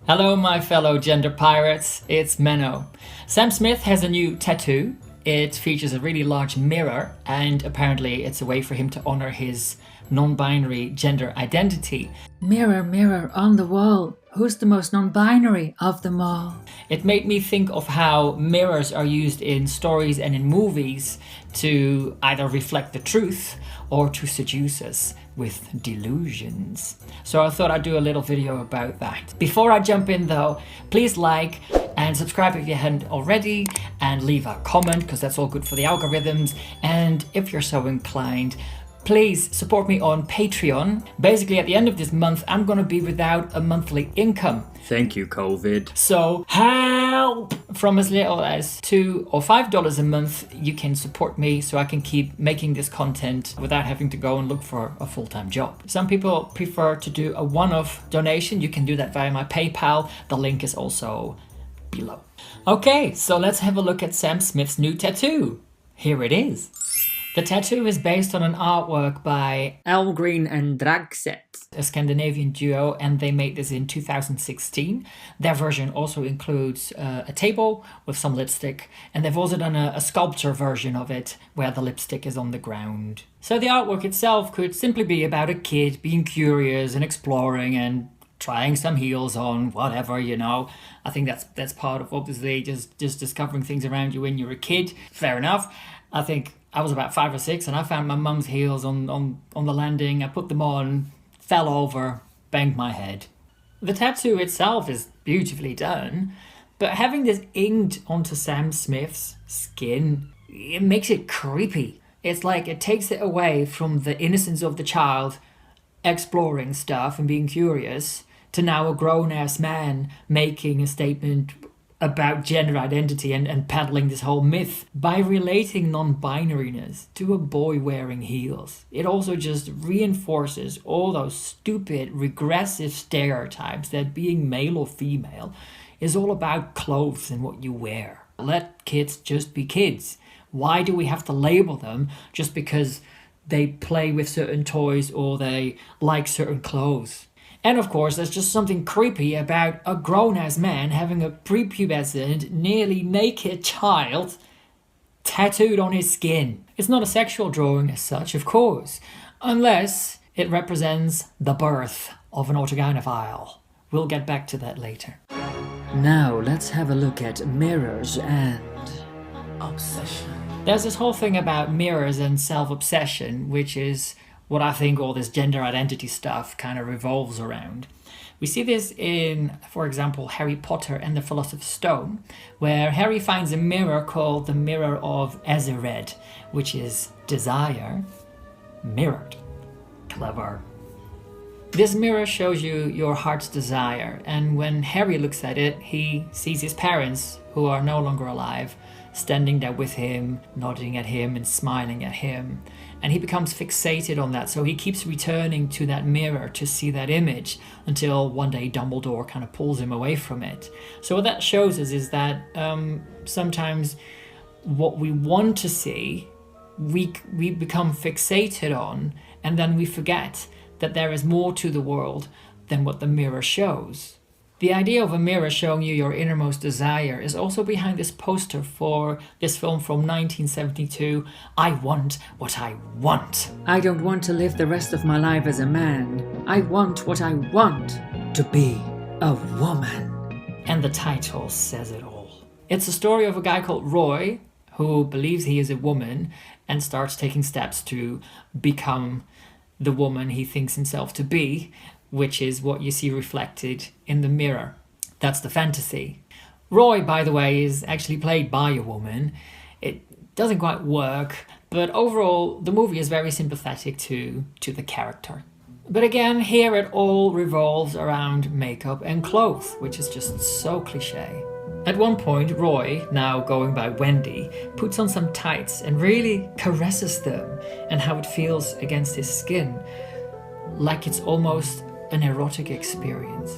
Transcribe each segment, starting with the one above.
Hello, my fellow gender pirates, it's Menno. Sam Smith has a new tattoo. It features a really large mirror, and apparently it's a way for him to honor his non-binary gender identity. Mirror, mirror on the wall, who's the most non-binary of them all? It made me think of how mirrors are used in stories and in movies to either reflect the truth or to seduce us with delusions. So I thought I'd do a little video about that. Before I jump in though, please like and subscribe if you hadn't already, and leave a comment because that's all good for the algorithms. And if you're so inclined, please support me on Patreon. Basically, at the end of this month, I'm gonna be without a monthly income. Thank you, COVID. So help! From as little as $2 or $5 a month, you can support me so I can keep making this content without having to go and look for a full-time job. Some people prefer to do a one-off donation. You can do that via my PayPal. The link is also below. Okay, so let's have a look at Sam Smith's new tattoo. Here it is. The tattoo is based on an artwork by Elmgreen and Dragset, a Scandinavian duo, and they made this in 2016. Their version also includes a table with some lipstick, and they've also done a sculpture version of it where the lipstick is on the ground. So the artwork itself could simply be about a kid being curious and exploring and trying some heels on, whatever, you know. I think that's part of obviously just discovering things around you when you're a kid. Fair enough. I think I was about 5 or 6 and I found my mum's heels on the landing. I put them on, fell over, banged my head. The tattoo itself is beautifully done, but having this inked onto Sam Smith's skin, it makes it creepy. It's like it takes it away from the innocence of the child exploring stuff and being curious to now a grown-ass man making a statement about gender identity and peddling this whole myth by relating non-binariness to a boy wearing heels. It also just reinforces all those stupid regressive stereotypes that being male or female is all about clothes and what you wear. Let kids just be kids. Why do we have to label them just because they play with certain toys or they like certain clothes? And of course, there's just something creepy about a grown-ass man having a prepubescent, nearly naked child tattooed on his skin. It's not a sexual drawing as such, of course, unless it represents the birth of an autogynephile. We'll get back to that later. Now let's have a look at mirrors and Obsession. There's this whole thing about mirrors and self-obsession, which is what I think all this gender identity stuff kind of revolves around. We see this in, for example, Harry Potter and the Philosopher's Stone, where Harry finds a mirror called the Mirror of Ezered, which is desire mirrored. Clever. This mirror shows you your heart's desire, and when Harry looks at it, he sees his parents, who are no longer alive, standing there with him, nodding at him and smiling at him. And he becomes fixated on that, so he keeps returning to that mirror to see that image until one day Dumbledore kind of pulls him away from it. So what that shows us is that sometimes what we want to see, we become fixated on, and then we forget that there is more to the world than what the mirror shows. The idea of a mirror showing you your innermost desire is also behind this poster for this film from 1972, I Want What I Want. I don't want to live the rest of my life as a man. I want what I want, to be a woman. And the title says it all. It's a story of a guy called Roy who believes he is a woman and starts taking steps to become the woman he thinks himself to be, which is what you see reflected in the mirror. That's the fantasy. Roy, by the way, is actually played by a woman. It doesn't quite work, but overall, the movie is very sympathetic to the character. But again, here it all revolves around makeup and clothes, which is just so cliche. At one point, Roy, now going by Wendy, puts on some tights and really caresses them and how it feels against his skin, like it's almost an erotic experience.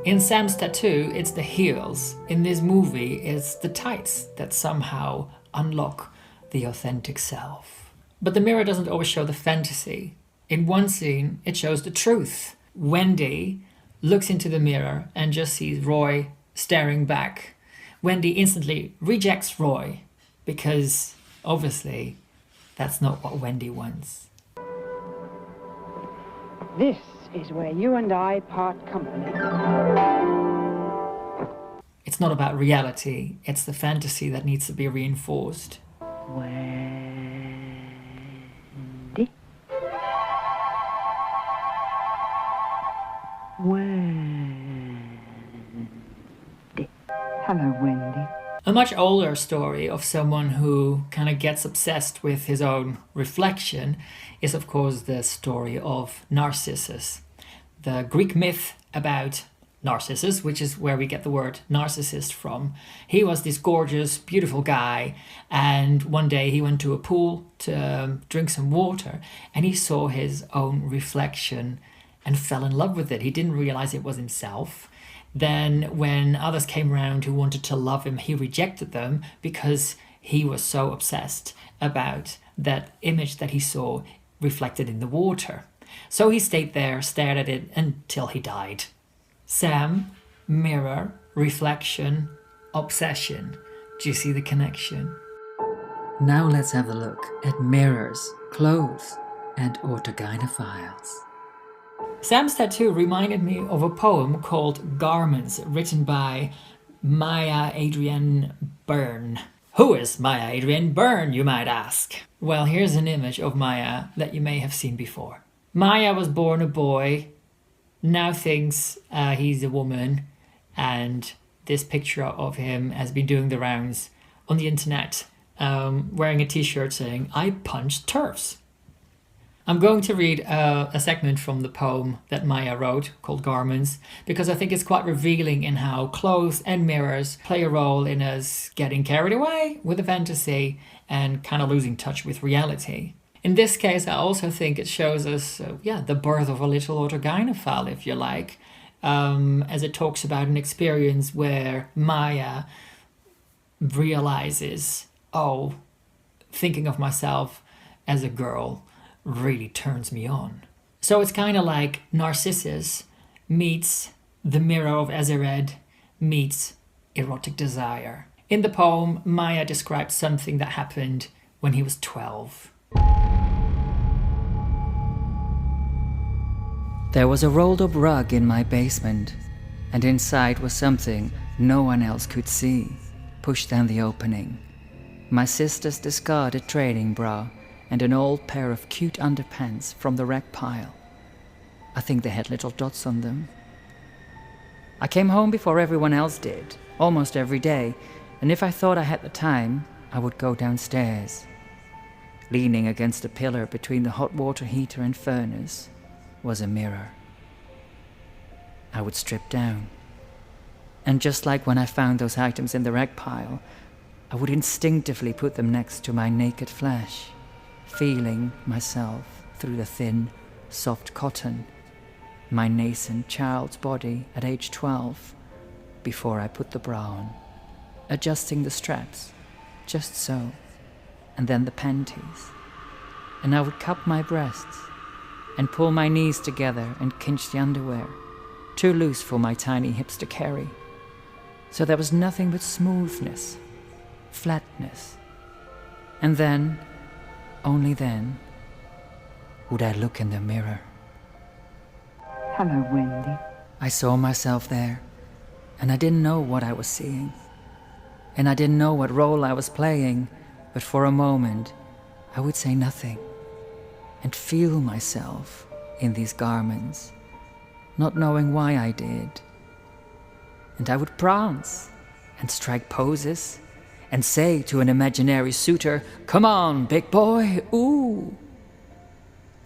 In Sam's tattoo, it's the heels. In this movie, it's the tights that somehow unlock the authentic self. But the mirror doesn't always show the fantasy. In one scene, it shows the truth. Wendy looks into the mirror and just sees Roy staring back. Wendy instantly rejects Roy because obviously that's not what Wendy wants. This is where you and I part company. It's not about reality, it's the fantasy that needs to be reinforced. Wendy? Wendy. Hello, Wendy. A much older story of someone who kind of gets obsessed with his own reflection is, of course, the story of Narcissus. The Greek myth about Narcissus, which is where we get the word narcissist from. He was this gorgeous, beautiful guy, and one day he went to a pool to drink some water, and he saw his own reflection and fell in love with it. He didn't realize it was himself. Then when others came around who wanted to love him, he rejected them because he was so obsessed about that image that he saw reflected in the water. So he stayed there, stared at it until he died. Sam, mirror, reflection, obsession. Do you see the connection? Now let's have a look at mirrors, clothes, and autogynephiles. Sam's tattoo reminded me of a poem called Garments, written by Maya Adrienne Byrne. Who is Maya Adrienne Byrne, you might ask? Well, here's an image of Maya that you may have seen before. Maya was born a boy, now thinks he's a woman, and this picture of him has been doing the rounds on the internet, wearing a t-shirt saying, "I punched turfs." I'm going to read a segment from the poem that Maya wrote called Garments, because I think it's quite revealing in how clothes and mirrors play a role in us getting carried away with a fantasy and kind of losing touch with reality. In this case, I also think it shows us, the birth of a little autogynephile, if you like, as it talks about an experience where Maya realizes, oh, thinking of myself as a girl really turns me on. So it's kind of like Narcissus meets the mirror of Ezered meets erotic desire. In the poem, Maya describes something that happened when he was 12. There was a rolled-up rug in my basement, and inside was something no one else could see. Pushed down the opening. My sister's discarded training bra and an old pair of cute underpants from the rag pile. I think they had little dots on them. I came home before everyone else did, almost every day, and if I thought I had the time, I would go downstairs. Leaning against a pillar between the hot water heater and furnace was a mirror. I would strip down. And just like when I found those items in the rag pile, I would instinctively put them next to my naked flesh, feeling myself through the thin, soft cotton, my nascent child's body at age 12, before I put the bra on, adjusting the straps, just so, and then the panties. And I would cup my breasts and pull my knees together and cinch the underwear, too loose for my tiny hips to carry. So there was nothing but smoothness, flatness. And then, only then, would I look in the mirror. Hello, Wendy. I saw myself there, and I didn't know what I was seeing. And I didn't know what role I was playing, but for a moment, I would say nothing and feel myself in these garments, not knowing why I did. And I would prance and strike poses and say to an imaginary suitor, "Come on, big boy, ooh."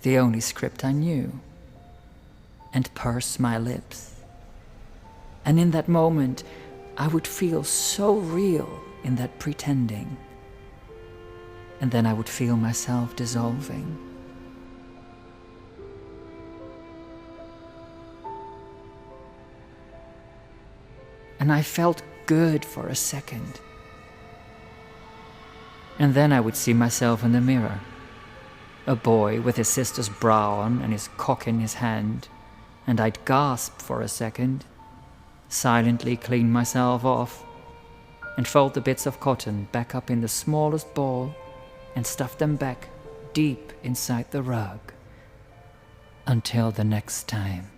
The only script I knew. And purse my lips. And in that moment, I would feel so real in that pretending. And then I would feel myself dissolving. And I felt good for a second. And then I would see myself in the mirror. A boy with his sister's bra on and his cock in his hand, and I'd gasp for a second, silently clean myself off, and fold the bits of cotton back up in the smallest ball and stuff them back deep inside the rug. Until the next time.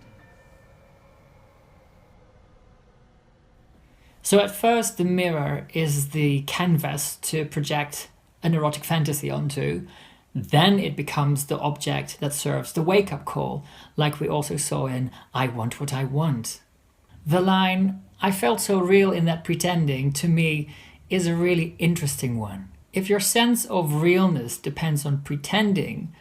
So at first the mirror is the canvas to project an erotic fantasy onto. Then it becomes the object that serves the wake-up call, like we also saw in I Want What I Want. The line, I felt so real in that pretending, to me is a really interesting one. If your sense of realness depends on pretending,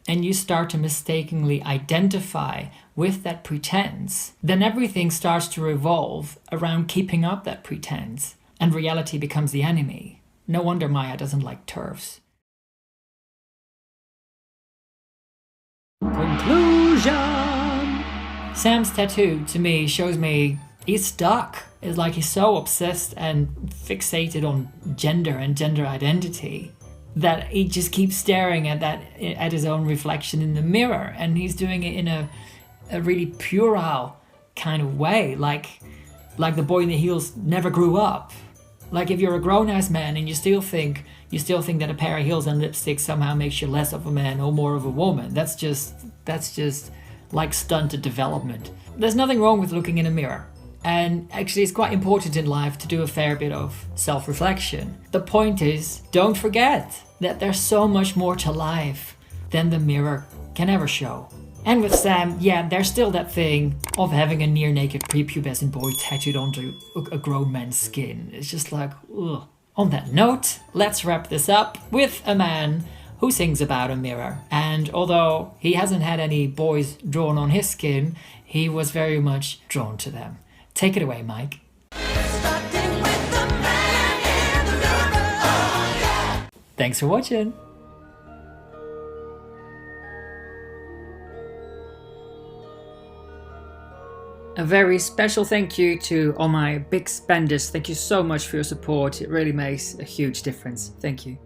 and you start to mistakenly identify with that pretense, then everything starts to revolve around keeping up that pretense, and reality becomes the enemy. No wonder Maya doesn't like TERFs. Conclusion! Sam's tattoo, to me, shows me he's stuck. It's like he's so obsessed and fixated on gender and gender identity that he just keeps staring at his own reflection in the mirror, and he's doing it in a really puerile kind of way, like the boy in the heels never grew up. Like if you're a grown-ass man and you still think that a pair of heels and lipstick somehow makes you less of a man or more of a woman, that's just like stunted development. There's nothing wrong with looking in a mirror. And actually it's quite important in life to do a fair bit of self-reflection. The point is, don't forget that there's so much more to life than the mirror can ever show. And with Sam, yeah, there's still that thing of having a near-naked prepubescent boy tattooed onto a grown man's skin. It's just like, ugh. On that note, let's wrap this up with a man who sings about a mirror. And although he hasn't had any boys drawn on his skin, he was very much drawn to them. Take it away, Mike. Thanks for watching. A very special thank you to all my big spenders. Thank you so much for your support. It really makes a huge difference. Thank you.